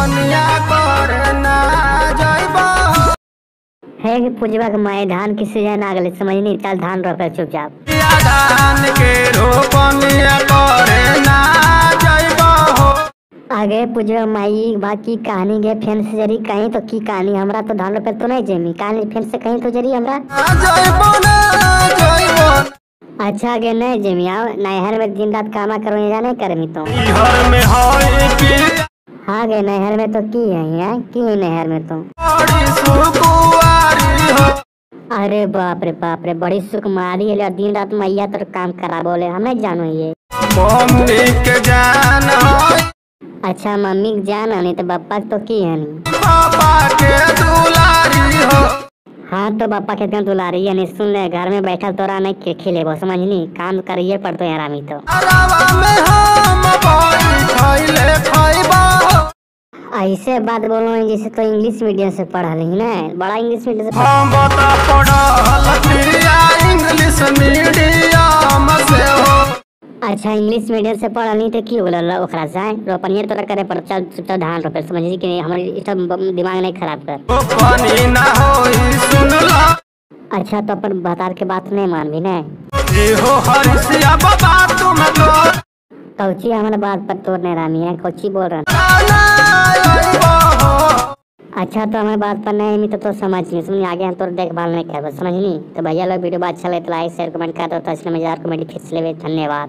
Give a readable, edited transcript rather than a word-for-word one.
रोपनिया करे ना जइबो। है कि पूजवा के माए धान की सीजन आ गई, समझ नहीं, चल धान रोपे चुपचाप। धान के रोपनिया करे ना जइबो। आगे पूजवा माई बाकी कहानी के फेन से जरी कहीं तो की कहानी हमरा तो धान रोपे तो नहीं जेमी कहानी फेन से कहीं तो जरी हमरा जइबो ना जइबो। अच्छा गे नहीं जेमी आओ नहर में दिन रात कामा करो या नहीं करमी तो इहर में है कि हाँ गे नहर में तो की है यार की है नहर में तो बड़ी सुकुआरी हो। अरे बाप रे बड़ी सुकुमारी है दिन रात मैया तो काम करा बोले हमें जानो ये मम्मी के जान है। अच्छा मम्मी के जान नहीं तो पापा तो की है नहीं पापा के दुलारी हो। हाँ तो पापा के क्यों दुलारी है नहीं सुन ले घर में बैठा तोरा नहीं खेले वो समझ नहीं काम करिए पड़तो यार आमी तो अरवा में हम खइले खइबो। ऐसे बात बोलो जैसे तो इंग्लिश मीडियम से पढ़ा ली ना बड़ा इंग्लिश मीडियम से हम बता पढ़ल प्रिया इंग्लिश मीडियम से हो। अच्छा इंग्लिश मीडियम से पढ़ा नहीं तो की बोला ओकरा जाए रोपनिया तोरा करे पर चल चुपचाप धान रोपे समझी कि हमारे सब दिमाग नहीं खराब कर रोपनी ना होई सुन ला। अच्छा तो अपन बता के बात नहीं मान भी नहीं हो हरिसिया बाबा तुम तो कौची हमारे बात पर तोड़ नहीं रामी है कौची बोल रहा अच्छा तो हमारे बात पर नहीं तो समझ नहीं समझ आगे हम तो देखभाल नहीं कर समझ नहीं तो भैया लोग वीडियो अच्छा लगे तो लाइक शेयर कमेंट कर दो तो इसलिए मजेदार कमेडी फिर से ले धन्यवाद।